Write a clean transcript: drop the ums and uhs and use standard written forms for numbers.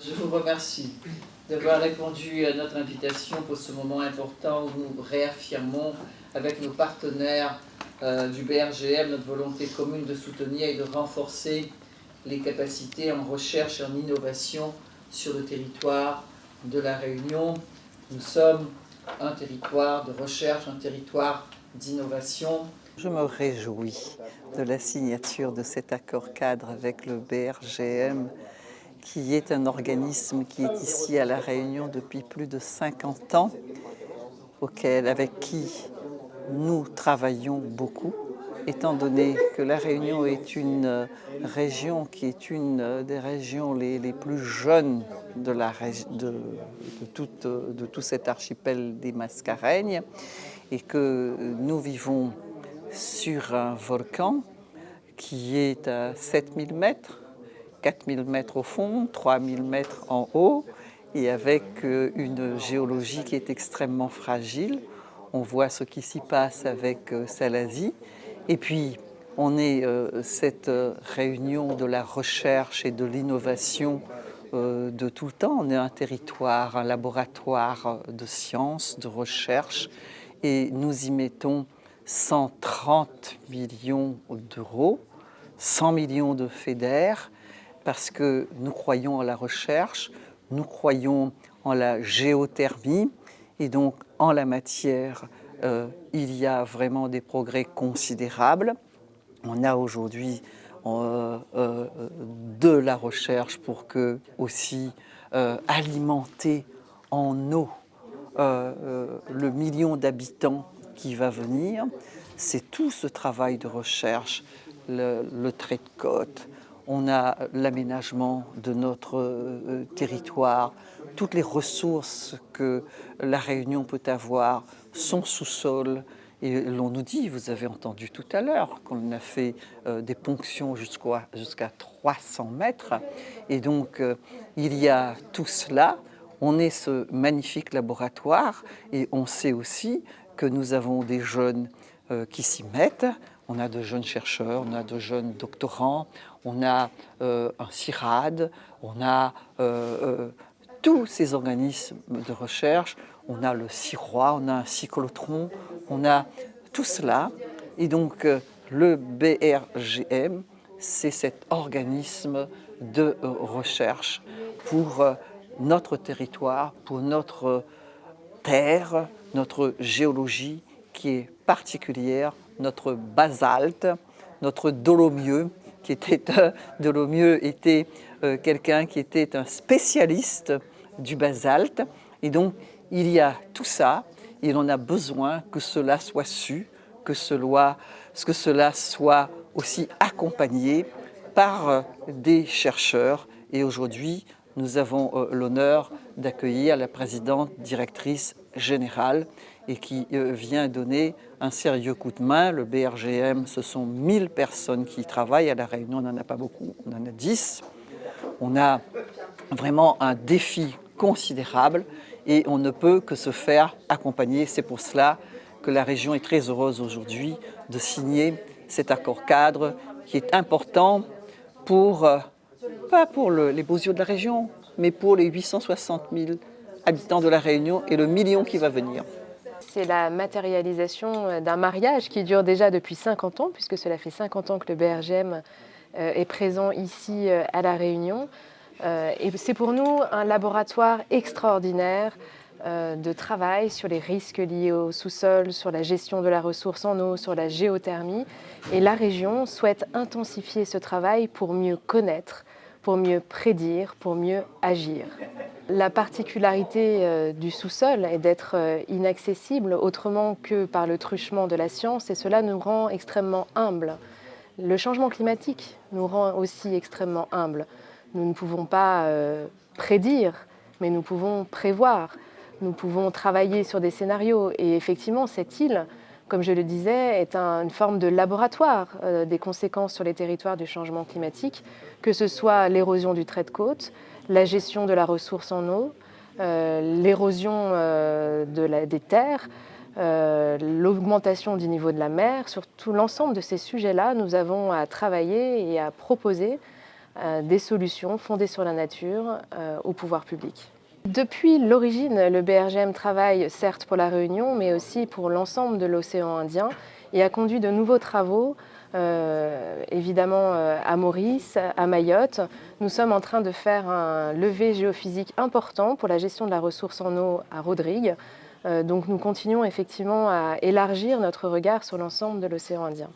Je vous remercie d'avoir répondu à notre invitation pour ce moment important où nous réaffirmons avec nos partenaires du BRGM notre volonté commune de soutenir et de renforcer les capacités en recherche et en innovation sur le territoire de la Réunion. Nous sommes un territoire de recherche, un territoire d'innovation. Je me réjouis de la signature de cet accord cadre avec le BRGM, qui est un organisme qui est ici à La Réunion depuis plus de 50 ans, avec qui nous travaillons beaucoup, étant donné que La Réunion est une région qui est une des régions les plus jeunes de tout cet archipel des Mascareignes, et que nous vivons sur un volcan qui est à 7000 mètres, 4000 mètres au fond, 3000 mètres en haut, et avec une géologie qui est extrêmement fragile. On voit ce qui s'y passe avec Salazie. Et puis, on est cette réunion de la recherche et de l'innovation de tout le temps. On est un territoire, un laboratoire de sciences, de recherche, et nous y mettons 130 millions d'euros, 100 millions de FEDER, parce que nous croyons en la recherche, nous croyons en la géothermie, et donc en la matière, il y a vraiment des progrès considérables. On a aujourd'hui de la recherche pour que aussi alimenter en eau le million d'habitants qui va venir. C'est tout ce travail de recherche, le trait de côte. On a l'aménagement de notre territoire. Toutes les ressources que la Réunion peut avoir, son sous-sol. Et l'on nous dit, vous avez entendu tout à l'heure, qu'on a fait des ponctions jusqu'à 300 mètres. Et donc, il y a tout cela. On est ce magnifique laboratoire et on sait aussi que nous avons des jeunes qui s'y mettent. On a de jeunes chercheurs, on a de jeunes doctorants, on a un CIRAD, on a tous ces organismes de recherche, on a le CIROI, on a un cyclotron, on a tout cela. Et donc le BRGM, c'est cet organisme de recherche pour notre territoire, pour notre terre, notre géologie qui est particulière, notre basalte, notre dolomieux, Dolomieux était quelqu'un qui était un spécialiste du basalte. Et donc, il y a tout ça, et on a besoin que cela soit su, que cela soit aussi accompagné par des chercheurs. Et aujourd'hui, nous avons l'honneur d'accueillir la présidente directrice générale et qui vient donner un sérieux coup de main. Le BRGM, ce sont 1000 personnes qui y travaillent. À La Réunion, on n'en a pas beaucoup, on en a 10. On a vraiment un défi considérable et on ne peut que se faire accompagner. C'est pour cela que la région est très heureuse aujourd'hui de signer cet accord cadre qui est important pour, pas pour les beaux yeux de la région, mais pour les 860 000 habitants de la Réunion et le million qui va venir. C'est la matérialisation d'un mariage qui dure déjà depuis 50 ans, puisque cela fait 50 ans que le BRGM est présent ici à La Réunion. Et c'est pour nous un laboratoire extraordinaire de travail sur les risques liés au sous-sol, sur la gestion de la ressource en eau, sur la géothermie. Et la région souhaite intensifier ce travail pour mieux connaître, pour mieux prédire, pour mieux agir. La particularité du sous-sol est d'être inaccessible autrement que par le truchement de la science, et cela nous rend extrêmement humbles. Le changement climatique nous rend aussi extrêmement humbles. Nous ne pouvons pas prédire, mais nous pouvons prévoir. Nous pouvons travailler sur des scénarios. Et effectivement, cette île, comme je le disais, est une forme de laboratoire des conséquences sur les territoires du changement climatique, que ce soit l'érosion du trait de côte, la gestion de la ressource en eau, l'érosion des terres, l'augmentation du niveau de la mer. Sur tout l'ensemble de ces sujets-là, nous avons à travailler et à proposer des solutions fondées sur la nature au pouvoir public. Depuis l'origine, le BRGM travaille certes pour la Réunion, mais aussi pour l'ensemble de l'océan Indien et a conduit de nouveaux travaux, évidemment à Maurice, à Mayotte. Nous sommes en train de faire un levé géophysique important pour la gestion de la ressource en eau à Rodrigue. Donc nous continuons effectivement à élargir notre regard sur l'ensemble de l'océan Indien.